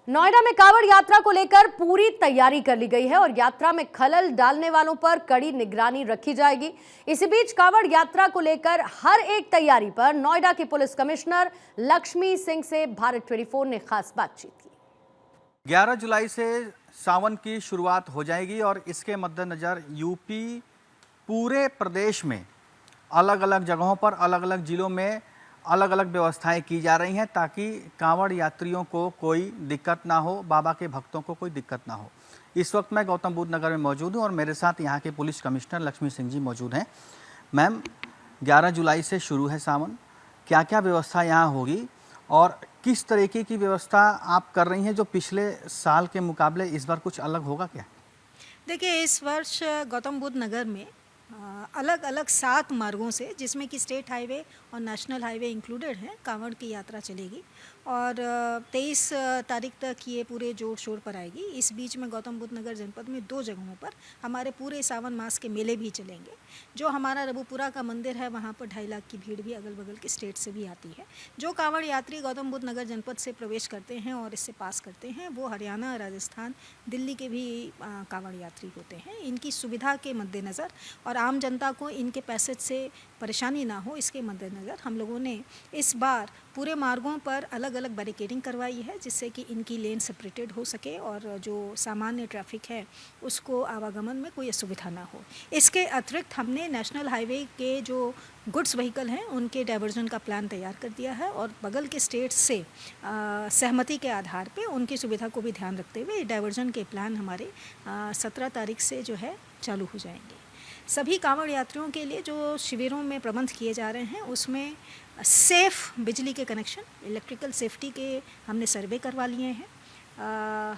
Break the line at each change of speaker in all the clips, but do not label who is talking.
नोएडा में कांवड़ यात्रा को लेकर पूरी तैयारी कर ली गई है और यात्रा में खलल डालने वालों पर कड़ी निगरानी रखी जाएगी। इसी बीच कांवड़ यात्रा को लेकर हर एक तैयारी पर नोएडा की पुलिस कमिश्नर लक्ष्मी सिंह से भारत 24 ने खास बातचीत की।
11 जुलाई से सावन की शुरुआत हो जाएगी और इसके मद्देनजर यूपी पूरे प्रदेश में अलग अलग जगहों पर अलग अलग जिलों में अलग अलग व्यवस्थाएं की जा रही हैं ताकि कांवड़ यात्रियों को कोई दिक्कत ना हो, बाबा के भक्तों को कोई दिक्कत ना हो। इस वक्त मैं गौतम बुद्ध नगर में मौजूद हूं और मेरे साथ यहां के पुलिस कमिश्नर लक्ष्मी सिंह जी मौजूद हैं। मैम, 11 जुलाई से शुरू है सावन, क्या क्या व्यवस्था यहाँ होगी और किस तरीके की व्यवस्था आप कर रही हैं जो पिछले साल के मुकाबले इस बार कुछ अलग होगा क्या?
देखिए, इस वर्ष गौतम बुद्ध नगर में अलग अलग 7 मार्गों से, जिसमें कि स्टेट हाईवे और नेशनल हाईवे इंक्लूडेड हैं, कांवड़ की यात्रा चलेगी और 23 तारीख तक ये पूरे जोर शोर पर आएगी। इस बीच में गौतम बुद्ध नगर जनपद में 2 जगहों पर हमारे पूरे सावन मास के मेले भी चलेंगे। जो हमारा रघुपुरा का मंदिर है, वहाँ पर 2.5 लाख की भीड़ भी अगल बगल के स्टेट से भी आती है। जो कांवड़ यात्री गौतम बुद्ध नगर जनपद से प्रवेश करते हैं और इससे पास करते हैं, वो हरियाणा, राजस्थान, दिल्ली के भी कांवड़ यात्री होते हैं। इनकी सुविधा के मद्देनज़र और आम जनता को इनके पैसेज से परेशानी ना हो, इसके मद्देनज़र हम लोगों ने इस बार पूरे मार्गों पर अलग अलग बैरिकेडिंग करवाई है, जिससे कि इनकी लेन सेपरेटेड हो सके और जो सामान्य ट्रैफिक है उसको आवागमन में कोई असुविधा ना हो। इसके अतिरिक्त हमने नेशनल हाईवे के जो गुड्स व्हीकल हैं उनके डाइवर्जन का प्लान तैयार कर दिया है और बगल के स्टेट से सहमति के आधार पे उनकी सुविधा को भी ध्यान रखते हुए डाइवर्जन के प्लान हमारे 17 तारीख से जो है चालू हो जाएंगे। सभी कांवड़ यात्रियों के लिए जो शिविरों में प्रबंध किए जा रहे हैं उसमें सेफ़ बिजली के कनेक्शन, इलेक्ट्रिकल सेफ्टी के हमने सर्वे करवा लिए हैं।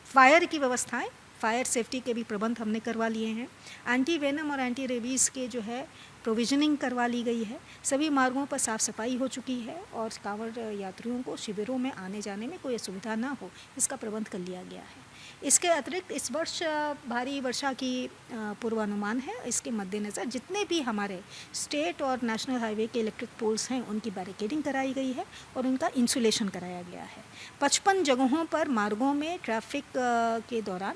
फायर की व्यवस्थाएं, फायर सेफ्टी के भी प्रबंध हमने करवा लिए हैं। एंटी वेनम और एंटी रेबीज़ के जो है प्रोविजनिंग करवा ली गई है। सभी मार्गों पर साफ़ सफाई हो चुकी है और कांवड़ यात्रियों को शिविरों में आने जाने में कोई असुविधा ना हो, इसका प्रबंध कर लिया गया है। इसके अतिरिक्त इस वर्ष भारी वर्षा की पूर्वानुमान है। इसके मद्देनज़र जितने भी हमारे स्टेट और नेशनल हाईवे के इलेक्ट्रिक पोल्स हैं उनकी बैरिकेडिंग कराई गई है और उनका इंसुलेशन कराया गया है। 55 जगहों पर मार्गों में ट्रैफिक के दौरान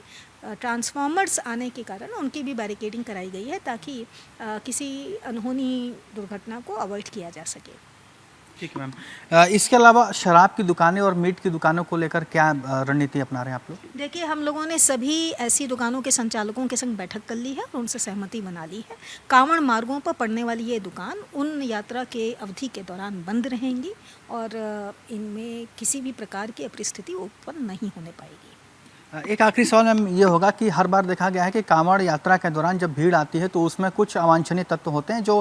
ट्रांसफार्मर्स आने के कारण उनकी भी बैरिकेडिंग कराई गई है ताकि किसी अनहोनी दुर्घटना को अवॉइड किया जा सके।
ठीक है मैम, इसके अलावा शराब की दुकानें और मीट की दुकानों को लेकर क्या रणनीति अपना रहे हैं आप लोग?
देखिए, हम लोगों ने सभी ऐसी दुकानों के संचालकों के संग बैठक कर ली है और उनसे सहमति बना ली है। कांवड़ मार्गों पर पड़ने वाली ये दुकान उन यात्रा के अवधि के दौरान बंद रहेंगी और इनमें किसी भी प्रकार की अपरिस्थिति उत्पन्न नहीं होने पाएगी।
एक आखिरी सवाल मैम ये होगा कि हर बार देखा गया है कि कांवड़ यात्रा के दौरान जब भीड़ आती है तो उसमें कुछ अवांछनीय तत्व होते हैं जो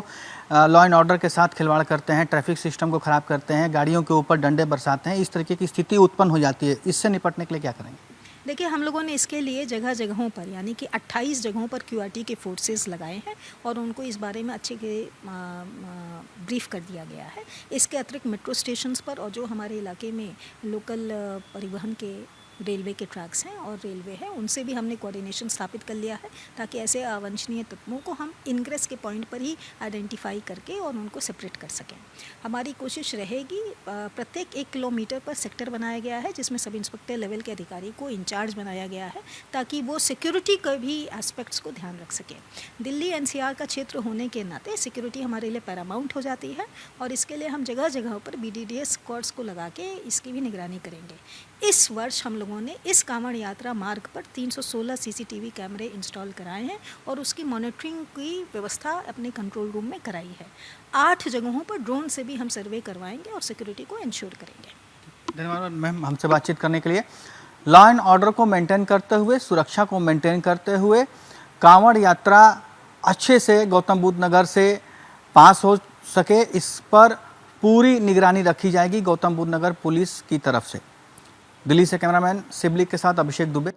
लॉ एंड ऑर्डर के साथ खिलवाड़ करते हैं, ट्रैफिक सिस्टम को ख़राब करते हैं, गाड़ियों के ऊपर डंडे बरसाते हैं। इस तरीके की स्थिति उत्पन्न हो जाती है, इससे निपटने के लिए क्या करेंगे?
देखिए, हम लोगों ने इसके लिए जगह जगहों पर यानी कि 28 जगहों पर QRT के फोर्सेस लगाए हैं और उनको इस बारे में अच्छे के ब्रीफ कर दिया गया है। इसके अतिरिक्त मेट्रो स्टेशंस पर और जो हमारे इलाके में लोकल परिवहन के रेलवे के ट्रैक्स हैं और रेलवे है, उनसे भी हमने कोऑर्डिनेशन स्थापित कर लिया है ताकि ऐसे अवांछनीय तत्वों को हम इनग्रेस के पॉइंट पर ही आइडेंटिफाई करके और उनको सेपरेट कर सकें। हमारी कोशिश रहेगी, प्रत्येक 1 किलोमीटर पर सेक्टर बनाया गया है जिसमें सब इंस्पेक्टर लेवल के अधिकारी को इंचार्ज बनाया गया है ताकि वो सिक्योरिटी के भी एस्पेक्ट्स को ध्यान रख सकें। दिल्ली NCR का क्षेत्र होने के नाते सिक्योरिटी हमारे लिए पैरामाउंट हो जाती है और इसके लिए हम जगह जगह पर BDDS स्क्वाड्स को लगा के इसकी भी निगरानी करेंगे। इस वर्ष हम लोगों ने इस कांवड़ यात्रा मार्ग पर 316 CCTV कैमरे इंस्टॉल कराए हैं और उसकी मॉनिटरिंग की व्यवस्था अपने कंट्रोल रूम में कराई है। 8 जगहों पर ड्रोन से भी हम सर्वे करवाएंगे और सिक्योरिटी को इंश्योर करेंगे।
धन्यवाद मैम हमसे बातचीत करने के लिए। लॉ एंड ऑर्डर को मेंटेन करते हुए, सुरक्षा को मेंटेन करते हुए कांवड़ यात्रा अच्छे से गौतम बुद्ध नगर से पास हो सके, इस पर पूरी निगरानी रखी जाएगी गौतम बुद्ध नगर पुलिस की तरफ से। दिल्ली से कैमरामैन सिबली के साथ अभिषेक दुबे।